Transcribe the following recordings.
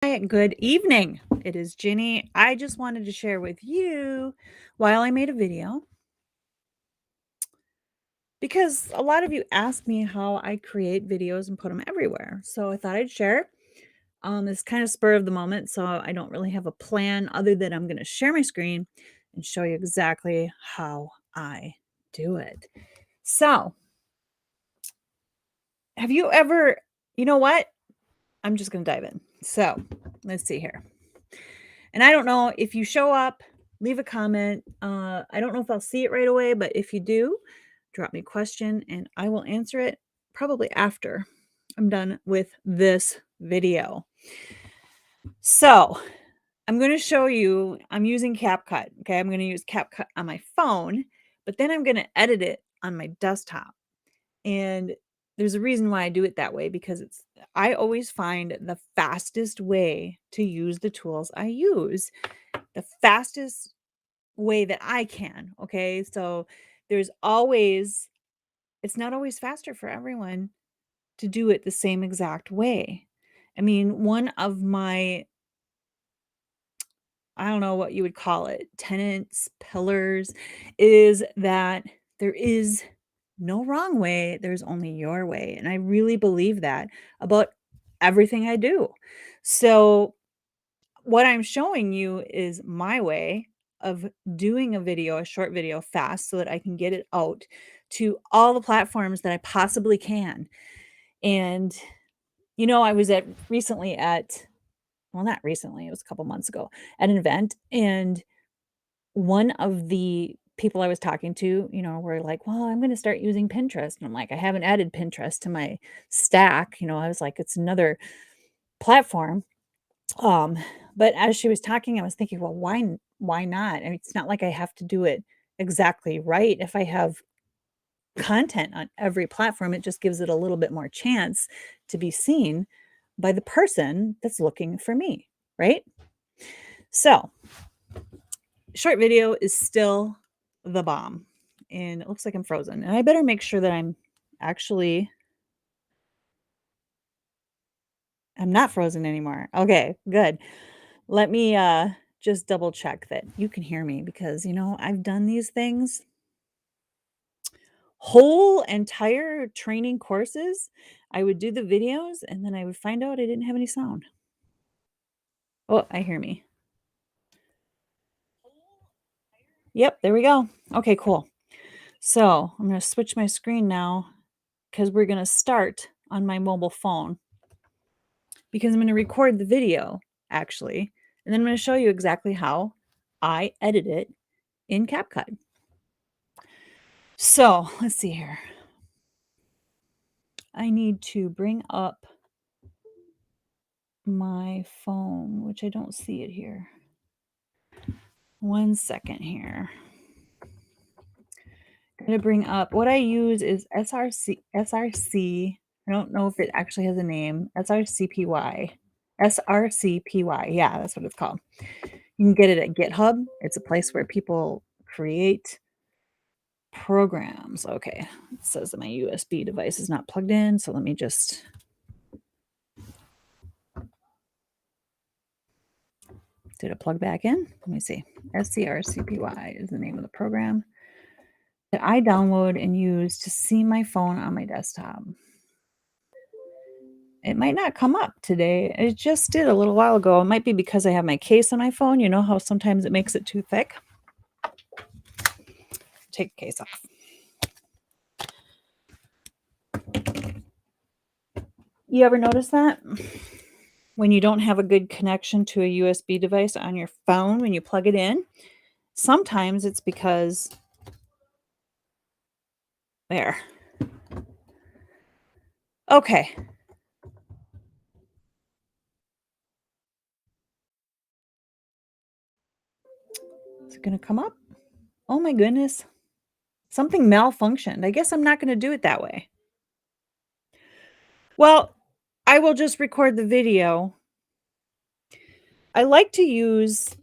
Hi, good evening. It is Ginny. I just wanted to share with you while I made a video because a lot of you ask me how I create videos and put them everywhere. So I thought I'd share. It's kind of spur of the moment, so I don't really have a plan other than I'm going to share my screen and show you exactly how I do it. So, have you ever, you know what? I'm just going to dive in. So, let's see here. And I don't know if you show up, leave a comment. I don't know if I'll see it right away, but if you do, drop me a question and I will answer it probably after I'm done with this video. So I'm going to show you, I'm using CapCut. Okay. I'm going to use CapCut on my phone, but then I'm going to edit it on my desktop. And there's a reason why I do it that way because I always find the fastest way to use the tools I use, the fastest way that I can. Okay. So there's always, it's not always faster for everyone to do it the same exact way. I mean, one of my, I don't know what you would call it, tenets, pillars is that there is no wrong way, there's only your way. And I really believe that about everything I do. So, what I'm showing you is my way of doing a video, a short video fast so that I can get it out to all the platforms that I possibly can. And, I was at recently at, well, not recently, it was a couple months ago at an event. And one of the people I was talking to, were like, well, I'm going to start using Pinterest. And I'm like, I haven't added Pinterest to my stack. I was like, it's another platform. Um, but as she was talking, I was thinking, well, why not? I mean, it's not like I have to do it exactly right. If I have content on every platform, it just gives it a little bit more chance to be seen by the person that's looking for me, right? So, short video is still the bomb. And it looks like I'm frozen. And I better make sure that actually I'm not frozen anymore. Okay, good. Let me just double check that you can hear me because I've done these things, whole entire training courses. I would do the videos and then I would find out I didn't have any sound. Oh, I hear me. Yep, there we go. Okay, cool. So I'm going to switch my screen now because we're going to start on my mobile phone because I'm going to record the video actually, and then I'm going to show you exactly how I edit it in CapCut. So let's see here. I need to bring up my phone, which I don't see it here. 1 second here. I'm going to bring up what I use is SRC. I don't know if it actually has a name. SRCPY. SRCPY. Yeah, that's what it's called. You can get it at GitHub. It's a place where people create programs. Okay. It says that my USB device is not plugged in. So let me just. Did it plug back in? Let me see. SCRCPY is the name of the program that I download and use to see my phone on my desktop. It might not come up today. It just did a little while ago. It might be because I have my case on my phone. You know how sometimes it makes it too thick? Take the case off. You ever notice that? When you don't have a good connection to a USB device on your phone when you plug it in, sometimes it's because there. Okay. Is it going to come up? Oh my goodness. Something malfunctioned. I guess I'm not going to do it that way. Well, I will just record the video. I like to use,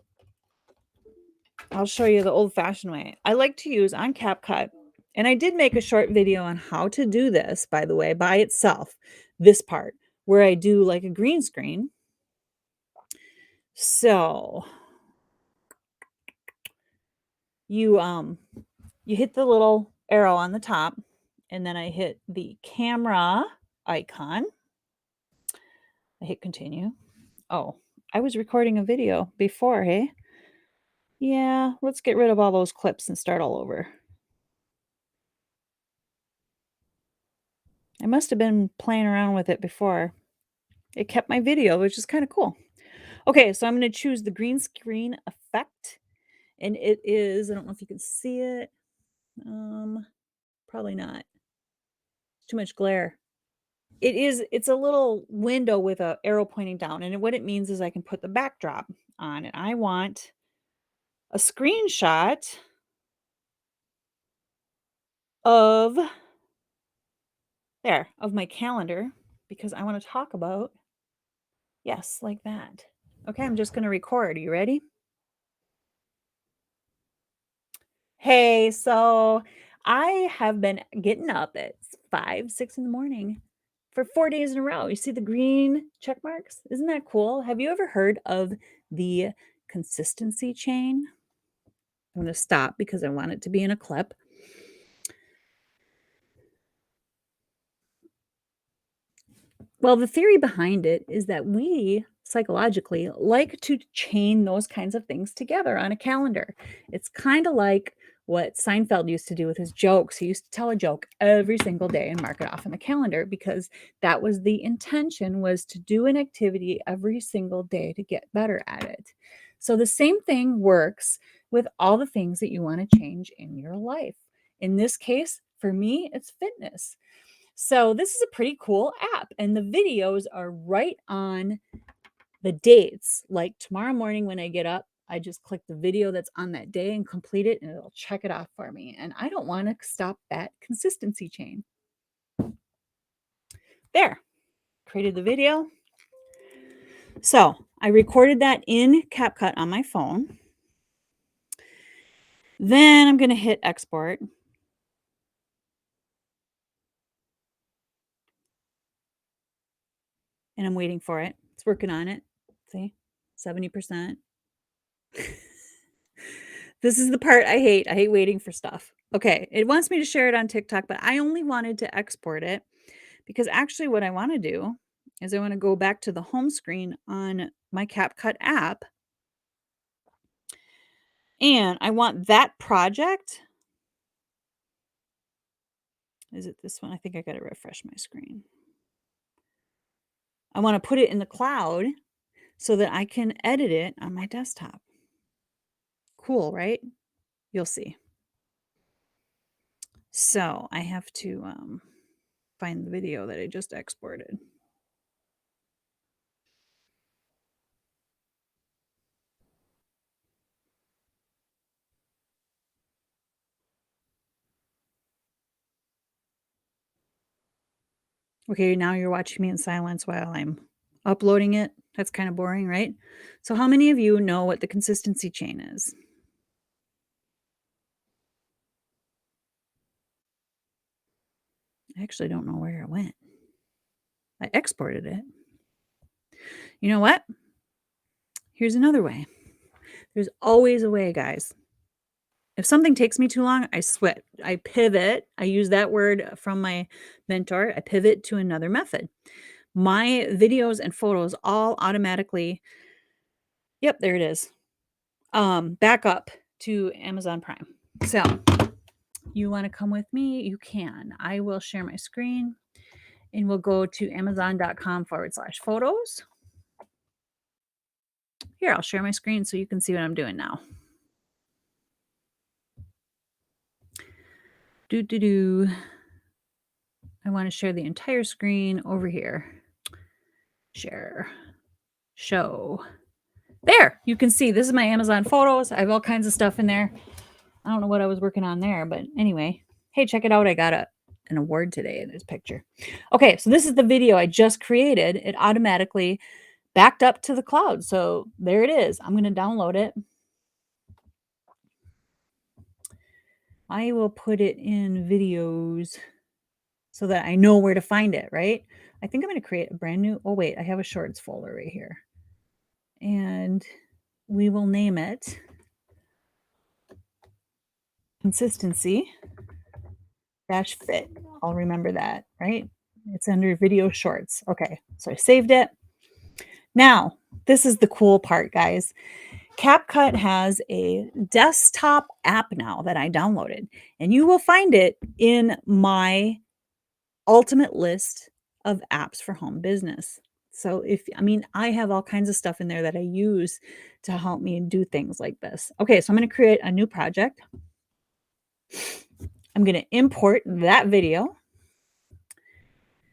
I'll show you the old-fashioned way. I like to use on CapCut, and I did make a short video on how to do this, by the way, by itself, this part, where I do like a green screen. So you you hit the little arrow on the top, and then I hit the camera icon. I hit continue. Oh, I was recording a video before, hey? Yeah, let's get rid of all those clips and start all over. I must have been playing around with it before. It kept my video, which is kind of cool. Okay, so I'm going to choose the green screen effect, and it is, I don't know if you can see it. Probably not. It's too much glare. It's a little window with a arrow pointing down, and what it means is I can put the backdrop on, and I want a screenshot of there, of my calendar because I want to talk about yes, like that. Okay, I'm just going to record. Are you ready? Hey, so I have been getting up at 5, 6 in the morning for 4 days in a row. You see the green check marks? Isn't that cool? Have you ever heard of the consistency chain? I'm going to stop because I want it to be in a clip. Well, the theory behind it is that we psychologically like to chain those kinds of things together on a calendar. It's kind of like what Seinfeld used to do with his jokes. He used to tell a joke every single day and mark it off on the calendar because that was the intention, was to do an activity every single day to get better at it. So the same thing works with all the things that you want to change in your life. In this case, for me, it's fitness. So this is a pretty cool app, and the videos are right on the dates. Like tomorrow morning when I get up, I just click the video that's on that day and complete it, and it'll check it off for me. And I don't want to stop that consistency chain. There, created the video. So I recorded that in CapCut on my phone. Then I'm going to hit export. And I'm waiting for it. It's working on it. See, 70%. This is the part I hate. I hate waiting for stuff. Okay, it wants me to share it on TikTok, but I only wanted to export it because actually what I want to do is I want to go back to the home screen on my CapCut app, and I want that project. Is it this one? I think I got to refresh my screen. I want to put it in the cloud so that I can edit it on my desktop. Cool, right? You'll see. So I have to find the video that I just exported. Okay, now you're watching me in silence while I'm uploading it. That's kind of boring, right? So how many of you know what the consistency chain is? I actually don't know where it went. I exported it. You know what? Here's another way. There's always a way, guys. If something takes me too long, I switch. I pivot. I use that word from my mentor. I pivot to another method. My videos and photos all automatically, yep, there it is. Back up to Amazon Prime. So you want to come with me? You can. I will share my screen and we'll go to amazon.com/photos. Here, I'll share my screen so you can see what I'm doing now. I want to share the entire screen over here. Share. Show. There, you can see this is my Amazon photos. I have all kinds of stuff in there. I don't know what I was working on there, but anyway. Hey, check it out. I got an award today in this picture. Okay, so this is the video I just created. It automatically backed up to the cloud. So there it is. I'm going to download it. I will put it in videos so that I know where to find it, right? I think I'm going to create a brand new, oh wait, I have a shorts folder right here. And and we will name it consistency dash fit. I'll remember that, right? It's under video shorts. Okay, so I saved it. Now, this is the cool part, guys. CapCut has a desktop app now that I downloaded, and you will find it in my ultimate list of apps for home business. So I have all kinds of stuff in there that I use to help me do things like this. Okay, so I'm going to create a new project. I'm going to import that video.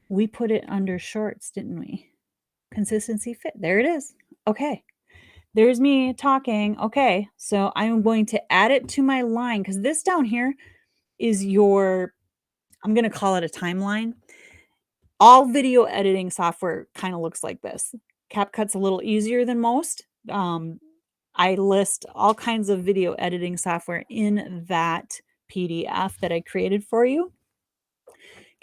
We put it under shorts, didn't we? Consistency fit. There it is. Okay. There's me talking. Okay. So I'm going to add it to my line because this down here is I'm going to call it a timeline. All video editing software kind of looks like this. CapCut's a little easier than most. I list all kinds of video editing software in that PDF that I created for you.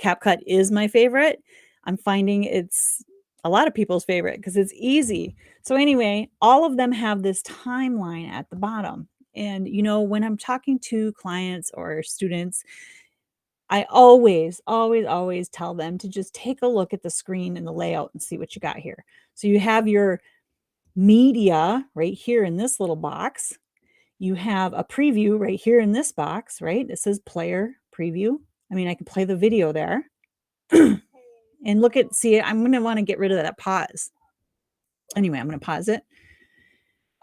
CapCut is my favorite. I'm finding it's a lot of people's favorite because it's easy. So anyway, all of them have this timeline at the bottom. And when I'm talking to clients or students, I always tell them to just take a look at the screen and the layout and see what you got here. So you have your media right here in this little box. You have a preview right here in this box, right? It says player preview. I can play the video there. And I'm going to want to get rid of that pause. Anyway, I'm going to pause it.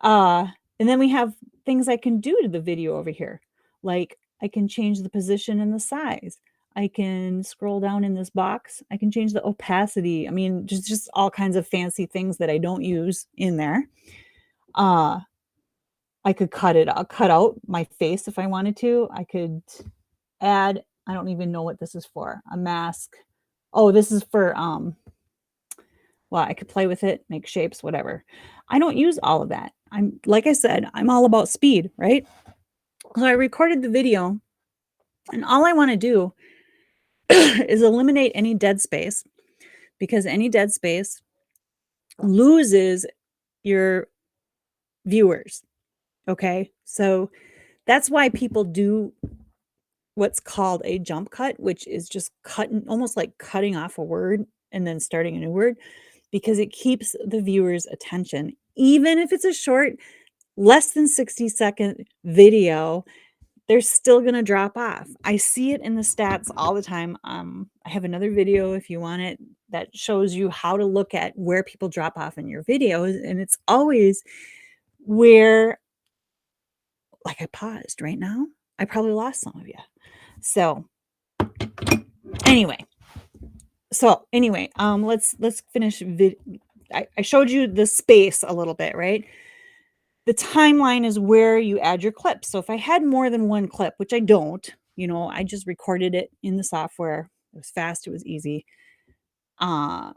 And then we have things I can do to the video over here. Like I can change the position and the size. I can scroll down in this box. I can change the opacity. Just all kinds of fancy things that I don't use in there. I could cut out my face if I wanted to. I could add, I don't even know what this is for, a mask. Oh, this is for, I could play with it, make shapes, whatever. I don't use all of that. Like I said, I'm all about speed, right? So I recorded the video, and all I want to do is eliminate any dead space, because any dead space loses your viewers. Okay. So that's why people do what's called a jump cut, which is just almost like cutting off a word and then starting a new word, because it keeps the viewer's attention. Even if it's a short, less than 60-second video, they're still going to drop off. I see it in the stats all the time. I have another video, if you want it, that shows you how to look at where people drop off in your videos. And it's always where, like I paused right now, I probably lost some of you. So anyway, let's finish. I showed you the space a little bit, right? The timeline is where you add your clips. So if I had more than one clip, which I don't, I just recorded it in the software. It was fast. It was easy. I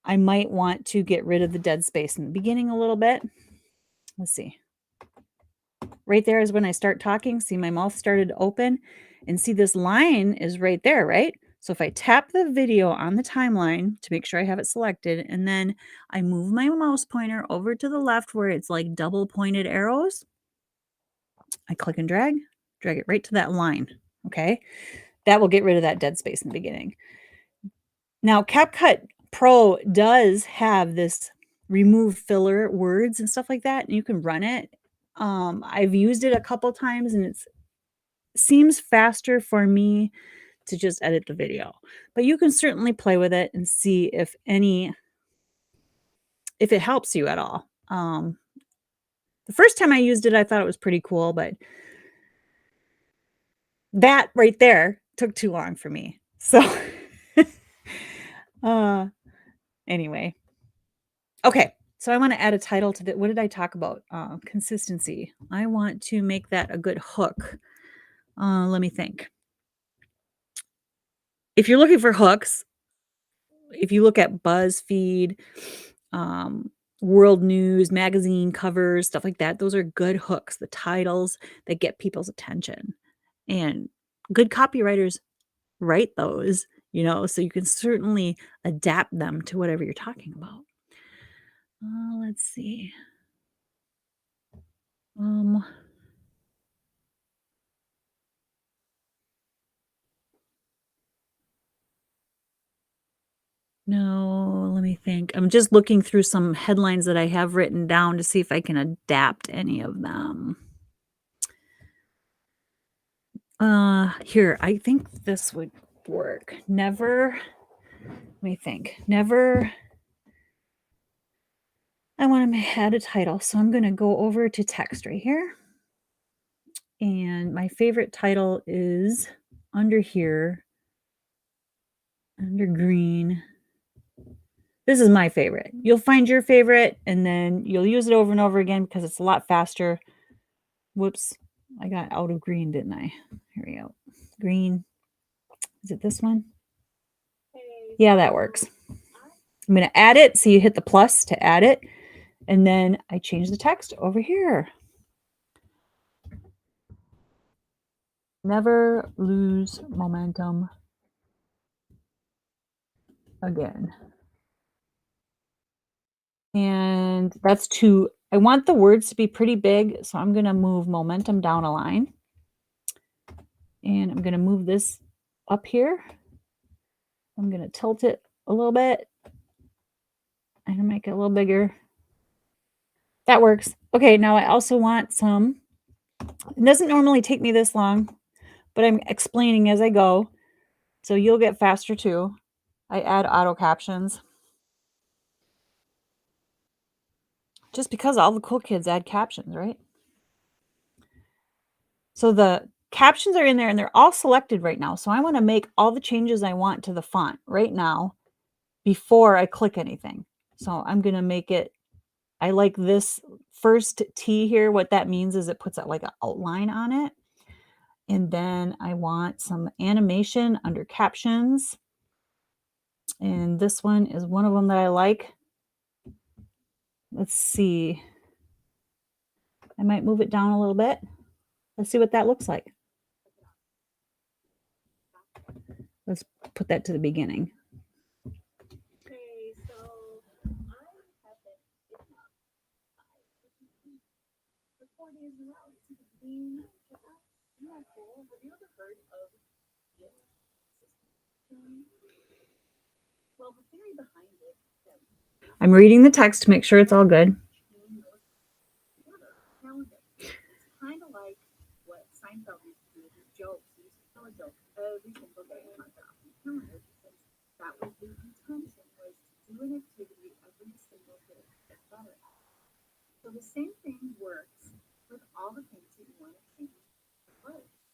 might want to get rid of the dead space in the beginning a little bit. Let's see. Right there is when I start talking. See, my mouth started to open, and see this line is right there, right? So if I tap the video on the timeline to make sure I have it selected, and then I move my mouse pointer over to the left where it's like double pointed arrows, I click and drag it right to that line. Okay. That will get rid of that dead space in the beginning. Now, CapCut Pro does have this remove filler words and stuff like that, and you can run it. I've used it a couple times, and it seems faster for me to just edit the video. But you can certainly play with it and see if it helps you at all. The first time I used it, I thought it was pretty cool, but that right there took too long for me. So anyway. Okay. So I want to add a title to that. What did I talk about? Consistency. I want to make that a good hook. Let me think. If you're looking for hooks, if you look at BuzzFeed, World News, magazine covers, stuff like that, those are good hooks, the titles that get people's attention. And good copywriters write those, so you can certainly adapt them to whatever you're talking about. Let's see. Um, no, let me think. I'm just looking through some headlines that I have written down to see if I can adapt any of them. Here, I think this would work. Never, let me think. Never, I want to add a title. So I'm going to go over to text right here. And my favorite title is under here, under green. This is my favorite. You'll find your favorite and then you'll use it over and over again because it's a lot faster. Whoops. I got out of green, didn't I? Here we go. Green. Is it this one? Yeah, that works. I'm going to add it. So you hit the plus to add it. And then I change the text over here. Never lose momentum again. And that's two. I want the words to be pretty big, so I'm going to move momentum down a line. And I'm going to move this up here. I'm going to tilt it a little bit. I'm going to make it a little bigger. That works. Okay, now I also want some. It doesn't normally take me this long, but I'm explaining as I go, so you'll get faster too. I add auto captions. Just because all the cool kids add captions, right? So the captions are in there and they're all selected right now. So I want to make all the changes I want to the font right now before I click anything. So I'm going to make it, I like this first T here. What that means is it puts like an outline on it. And then I want some animation under captions. And this one is one of them that I like. Let's see. I might move it down a little bit. Let's see what that looks like. Let's put that to the beginning. I'm reading the text to make sure it's all good.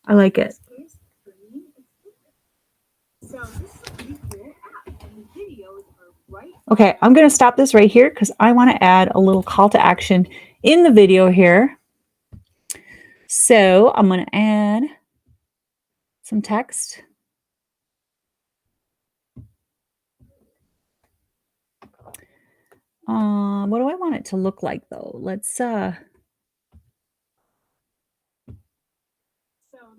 I like it. Okay, I'm going to stop this right here because I want to add a little call to action in the video here. So I'm going to add some text. What do I want it to look like though? Let's So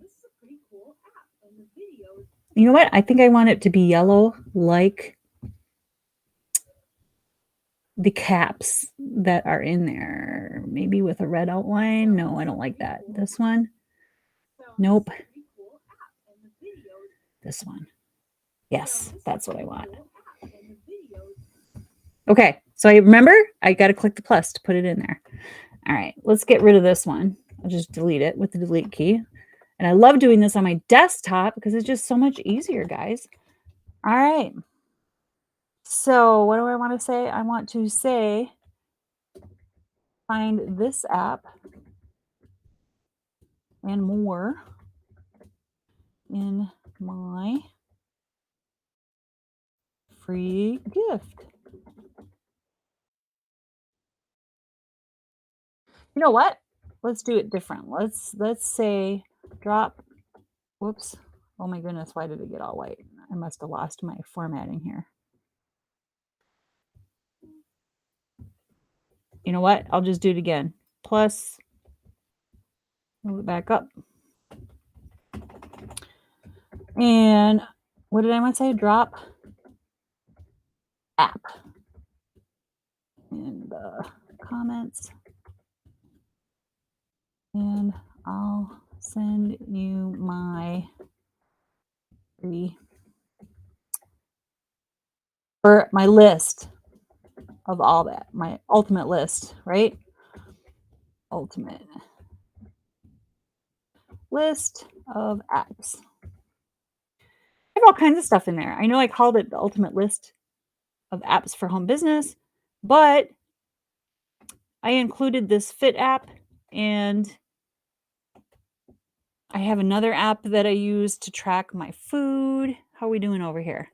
this is a pretty cool app and the video. You know what? I think I want it to be yellow like the caps that are in there. Maybe with a red outline. No, I don't like that. This one. Nope. This one. Yes, that's what I want. Okay, so I remember I got to click the plus to put it in there. All right, let's get rid of this one. I'll just delete it with the delete key. And I love doing this on my desktop because it's just so much easier, guys. All right. So what do I want to say? I want to say, find this app and more in my free gift. You know what? Let's do it different. Let's say drop. Whoops. Oh my goodness, why did it get all white? I must have lost my formatting here. You know what? I'll just do it again. Plus, move it back up. And what did I want to say? Drop app in the comments. and I'll send you my free or my list of all that, my ultimate list, right? Ultimate list of apps. I have all kinds of stuff in there. I know I called it the ultimate list of apps for home business, but I included this Fit app and I have another app that I use to track my food. How are we doing over here?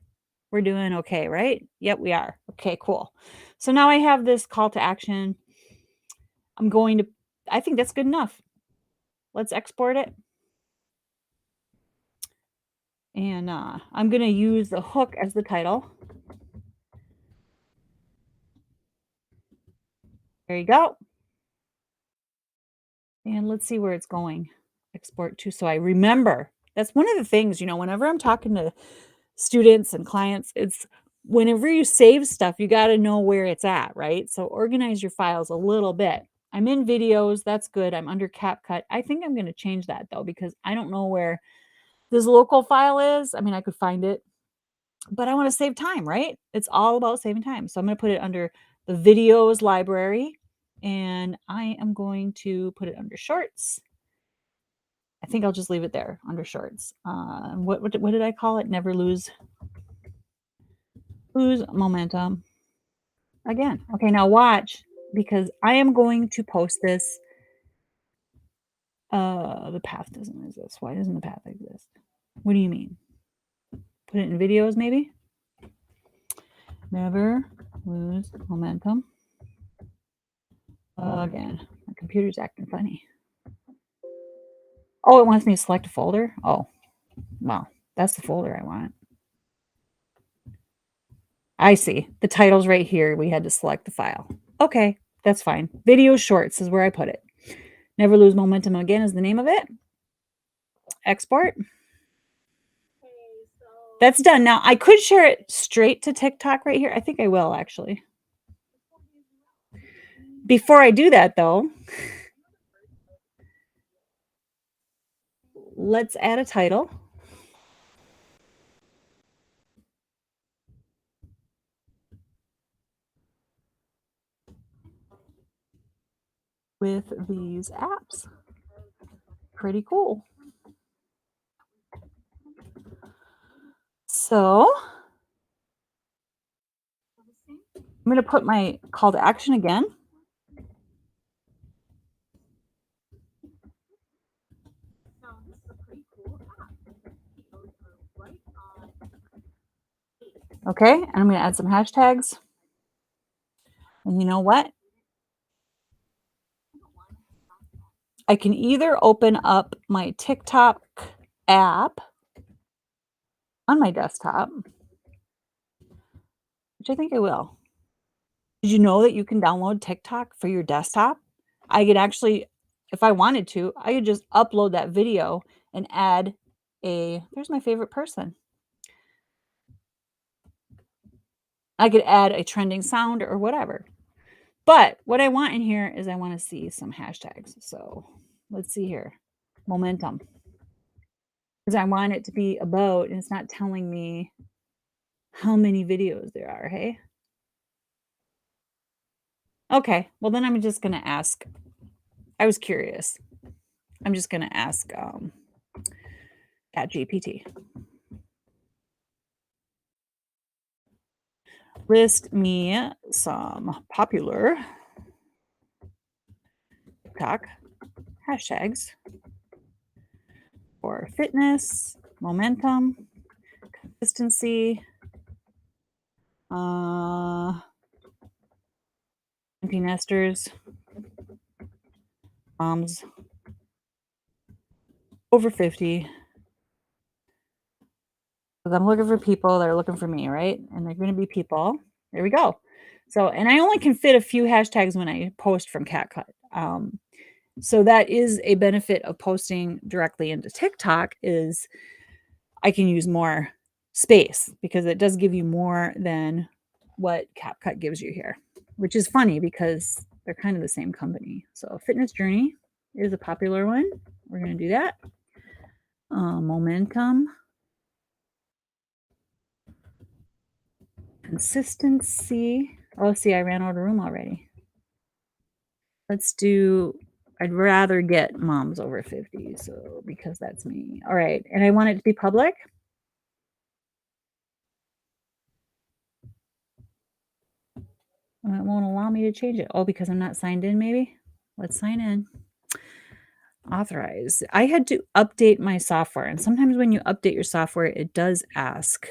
We're doing okay, right? Yep, we are. Okay, cool. So now I have this call to action. I'm going to, I think that's good enough. Let's export it. And I'm going to use the hook as the title. There you go. And let's see where it's going. Export to. So I remember. That's one of the things, whenever I'm talking to students and clients, it's whenever you save stuff, you got to know where it's at, right? So organize your files a little bit. I'm in videos. That's good. I'm under CapCut. I think I'm going to change that though, because I don't know where this local file is. I mean, I could find it, but I want to save time, right? It's all about saving time. So I'm going to put it under the videos library and I am going to put it under shorts. I think I'll just leave it there under shorts. What did I call it? Never lose momentum. Again. Okay, now watch because I am going to post this. The path doesn't exist. Why doesn't the path exist? What do you mean? Put it in videos, maybe? Never lose momentum. Again, my computer's acting funny. Oh, it wants me to select a folder? Oh, well, that's the folder I want. I see. The title's right here. We had to select the file. Okay, that's fine. Video shorts is where I put it. Never lose momentum again is the name of it. Export. That's done. Now, I could share it straight to TikTok right here. I think I will, actually. Before I do that, though, let's add a title. With these apps. Pretty cool. So, I'm going to put my call to action again. Okay, and I'm going to add some hashtags. And you know what? I can either open up my TikTok app on my desktop, which I think I will. Did you know that you can download TikTok for your desktop? I could actually, if I wanted to, I could just upload that video and add there's my favorite person. I could add a trending sound or whatever. But what I want in here is I want to see some hashtags. So let's see here. Momentum. Because I want it to be about, and it's not telling me how many videos there are, hey? Okay, well then I'm just gonna ask. I was curious. I'm just gonna ask ChatGPT. List me some popular TikTok hashtags for fitness, momentum, consistency, empty nesters, moms over 50. Because I'm looking for people that are looking for me, right? And they're going to be people. There we go. So, and I only can fit a few hashtags when I post from CapCut. So that is a benefit of posting directly into TikTok is I can use more space because it does give you more than what CapCut gives you here, which is funny because they're kind of the same company. So fitness journey, is a popular one. We're gonna do that. Momentum, consistency. Oh, see, I ran out of room already. Let's do I'd rather get moms over 50, so because that's me. All right, and I want it to be public? It won't allow me to change it. Oh, because I'm not signed in maybe? Let's sign in. Authorize. I had to update my software, and sometimes when you update your software, it does ask.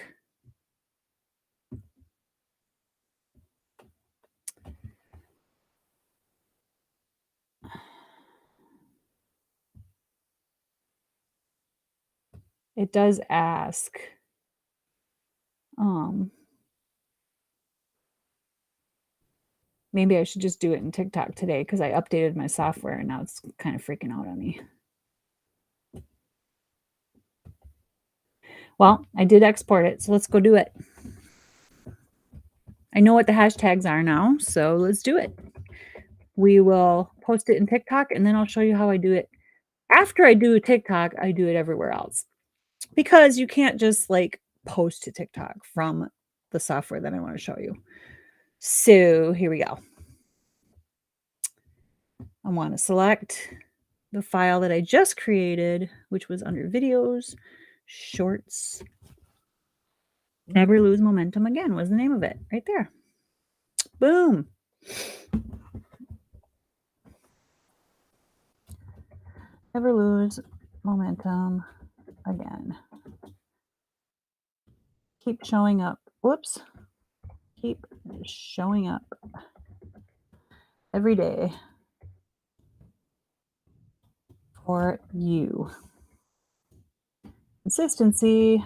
It does ask. Um, Maybe I should just do it in TikTok today because I updated my software and now it's kind of freaking out on me. Well, I did export it, so let's go do it. I know what the hashtags are now, so let's do it. We will post it in TikTok and then I'll show you how I do it. After I do TikTok, I do it everywhere else because you can't just like post to TikTok from the software that I want to show you. So here we go. I want to select the file that I just created, which was under videos, shorts. Never lose momentum again was the name of it right there. Boom. Never lose momentum again. Keep showing up. Whoops. Keep showing up every day for you. Consistency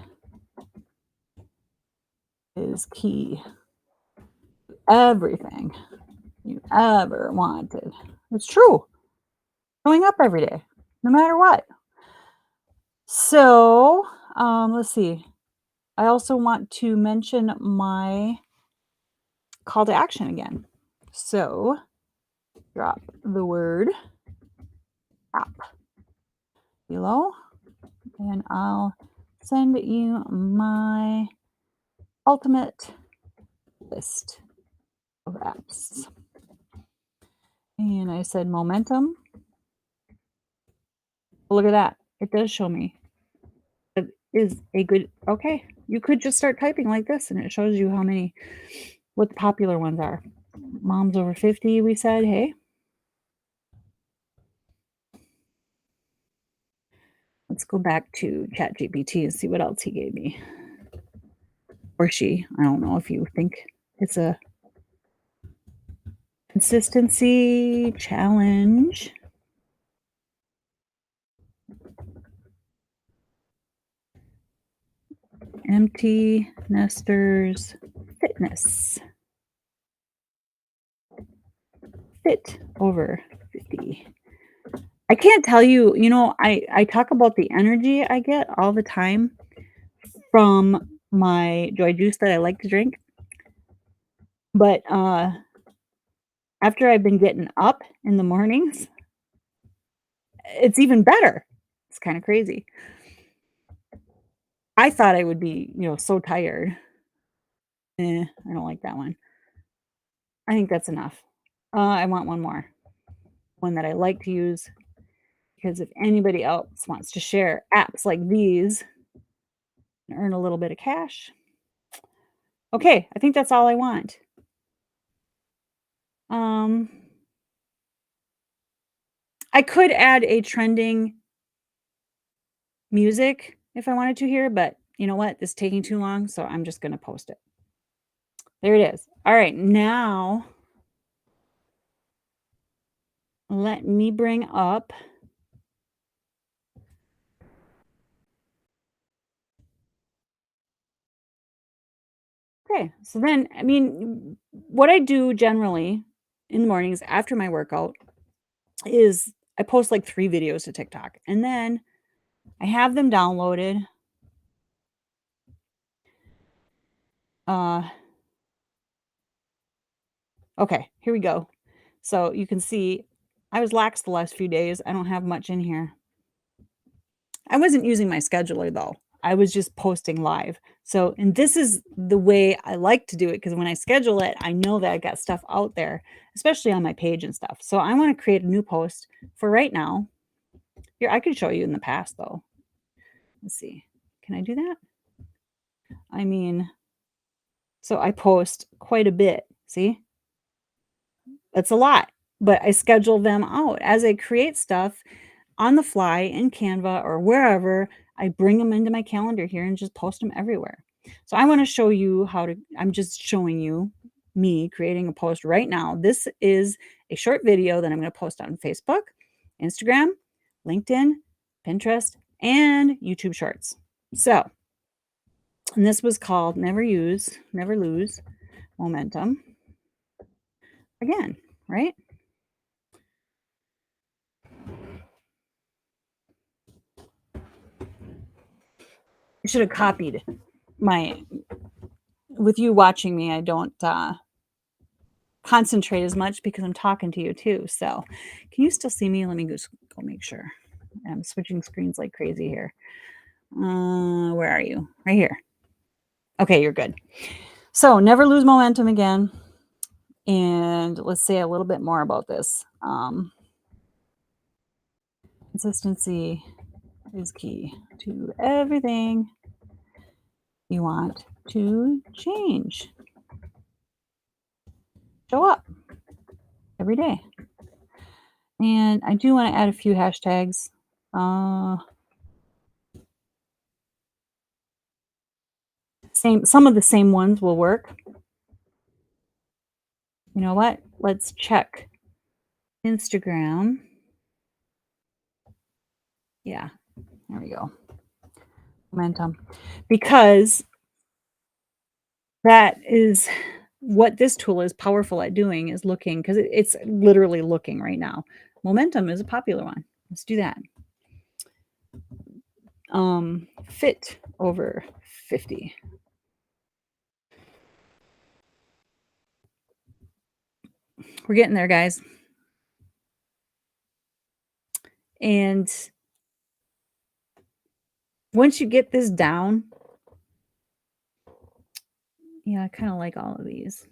is key. Everything you ever wanted. It's true. Showing up every day, no matter what. So, let's see. I also want to mention my call to action again. So, drop the word app below, and I'll send you my ultimate list of apps. And I said momentum. Look at that. It does show me. It is a good okay. You could just start typing like this and it shows you how many what the popular ones are. Moms over 50, we said, hey. Let's go back to ChatGPT and see what else he gave me. Or she. I don't know if you think it's a consistency challenge. Empty nesters fitness. Fit over 50. I can't tell you, I talk about the energy I get all the time from my joy juice that I like to drink. But after I've been getting up in the mornings, it's even better. It's kind of crazy. I thought I would be, so tired. I don't like that one. I think that's enough. I want one more. One that I like to use because if anybody else wants to share apps like these and earn a little bit of cash. Okay, I think that's all I want. Um, I could add a trending music if I wanted to here, but you know what? It's taking too long, so I'm just going to post it. There it is. All right, now let me bring up okay, so then, I mean, what I do generally in the mornings after my workout is I post like 3 videos to TikTok, and then I have them downloaded. Uh, okay, here we go. So you can see I was lax the last few days. I don't have much in here. I wasn't using my scheduler though. I was just posting live. So, and this is the way I like to do it because when I schedule it, I know that I got stuff out there, especially on my page and stuff. So, I want to create a new post for right now. Here, I can show you in the past though. Let's see. Can I do that? I mean, so I post quite a bit. See? That's a lot, but I schedule them out as I create stuff on the fly in Canva or wherever. I bring them into my calendar here and just post them everywhere. So I want to show you how to, I'm just showing you me creating a post right now. This is a short video that I'm going to post on Facebook, Instagram, LinkedIn, Pinterest, and YouTube Shorts. So, and this was called Never Lose Momentum. Again, right? I should have copied my, with you watching me, I don't concentrate as much because I'm talking to you too. So, can you still see me? Let me go make sure. I'm switching screens like crazy here. Where are you? Right here. Okay, you're good. So, never lose momentum again. And let's say a little bit more about this. Consistency is key to everything you want to change. Show up every day. And I do want to add a few hashtags. Some of the same ones will work. You know what? Let's check Instagram. Yeah, there we go. Momentum. Because that is what this tool is powerful at doing, is looking, because it's literally looking right now. Momentum is a popular one. Let's do that. Fit over 50. We're getting there, guys. And once you get this down, yeah, I kind of like all of these.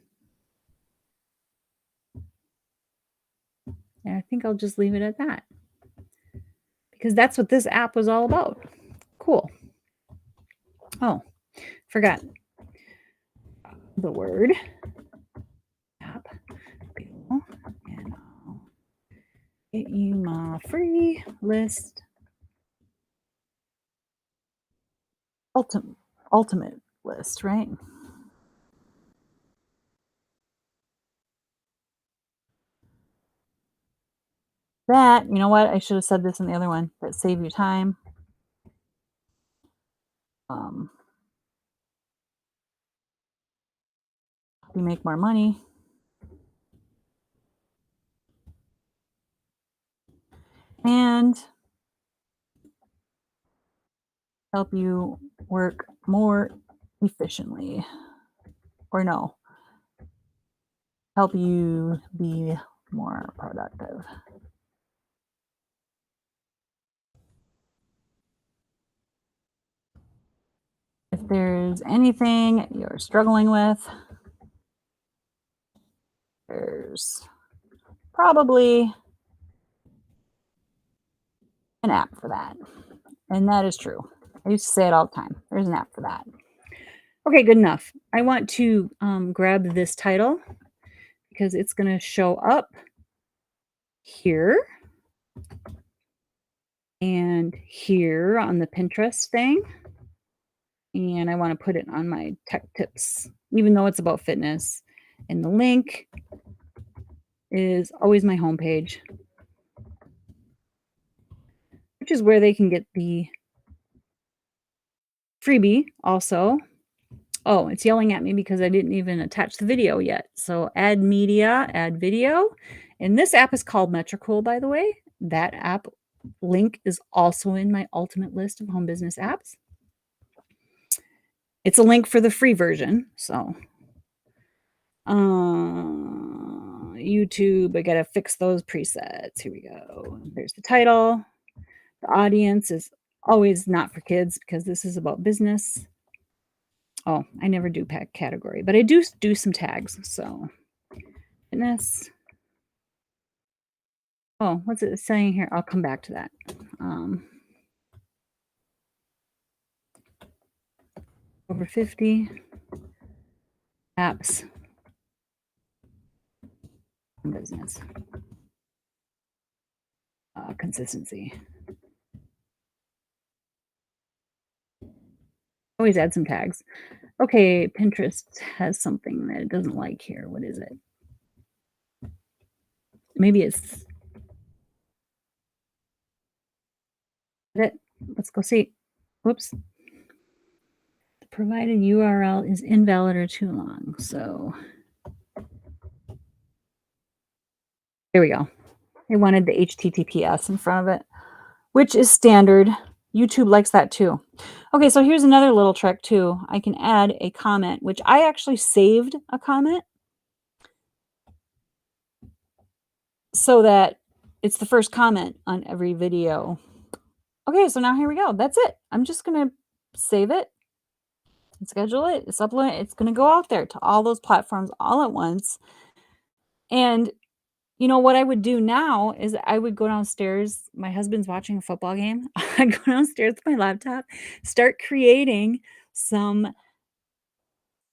And I think I'll just leave it at that because that's what this app was all about. Cool. Oh, forgot the word app. And I'll get you my free list. Ultimate list, right? That, you know what? I should have said this in the other one, that save you time. You make more money. And help you work more efficiently. Or no, help you be more productive. If there's anything you're struggling with, there's probably an app for that. And that is true. I used to say it all the time. There's an app for that. Okay, good enough. I want to grab this title because it's going to show up here and here on the Pinterest thing. And I want to put it on my tech tips, even though it's about fitness. And the link is always my homepage, which is where they can get the freebie also. Oh, it's yelling at me because I didn't even attach the video yet. So add media, add video. And this app is called Metricool, by the way. That app link is also in my ultimate list of home business apps. It's a link for the free version. So YouTube, I gotta fix those presets. Here we go. There's the title. The audience is always not for kids because this is about business. Oh, I never do pack category, but I do some tags. So fitness. Oh, what's it saying here? I'll come back to that. Over 50 apps in business. Consistency. Always add some tags. Okay, Pinterest has something that it doesn't like here. What is it? Maybe it's it. Let's go see. Whoops. The provided URL is invalid or too long. So there we go. They wanted the HTTPS in front of it, which is standard. YouTube likes that too. Okay, so here's another little trick too. I can add a comment, which I actually saved a comment so that it's the first comment on every video. Okay, so now here we go. That's it. I'm just going to save it and schedule it. It's upload. It's going to go out there to all those platforms all at once. And you know what I would do now is I would go downstairs. My husband's watching a football game. I'd go downstairs with my laptop, start creating some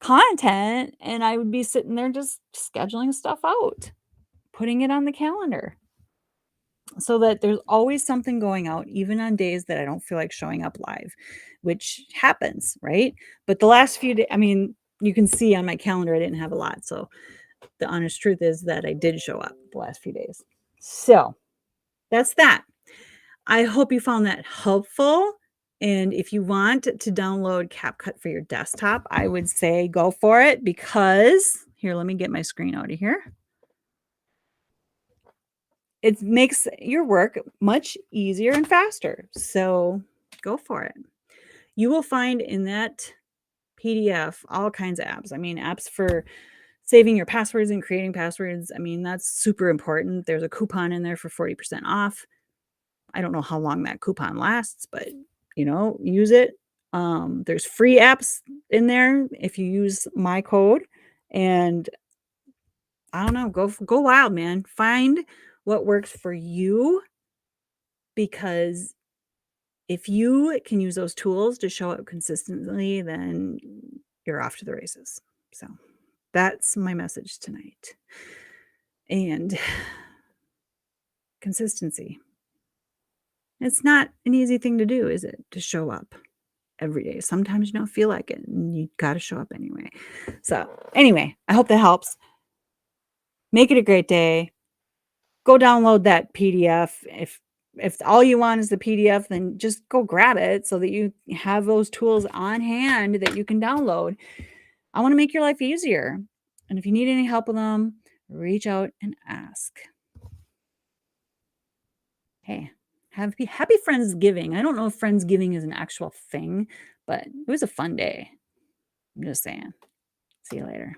content, and I would be sitting there just scheduling stuff out, putting it on the calendar so that there's always something going out, even on days that I don't feel like showing up live, which happens, right? But the last few days, I mean, you can see on my calendar, I didn't have a lot. So the honest truth is that I did show up the last few days. So that's that. I hope you found that helpful. And if you want to download CapCut for your desktop, I would say go for it because here, let me get my screen out of here. It makes your work much easier and faster. So go for it. You will find in that PDF all kinds of apps. I mean, apps for saving your passwords and creating passwords. I mean, that's super important. There's a coupon in there for 40% off. I don't know how long that coupon lasts, but use it. There's free apps in there if you use my code. And I don't know, go wild, man. Find what works for you, because if you can use those tools to show up consistently, then you're off to the races. So that's my message tonight. And consistency. It's not an easy thing to do, is it? To show up every day. Sometimes you don't feel like it and you got to show up anyway. So anyway, I hope that helps. Make it a great day. Go download that PDF. If all you want is the PDF, then just go grab it so that you have those tools on hand that you can download. I want to make your life easier. And if you need any help with them, reach out and ask. Hey, happy Friendsgiving. I don't know if Friendsgiving is an actual thing, but it was a fun day. I'm just saying. See you later.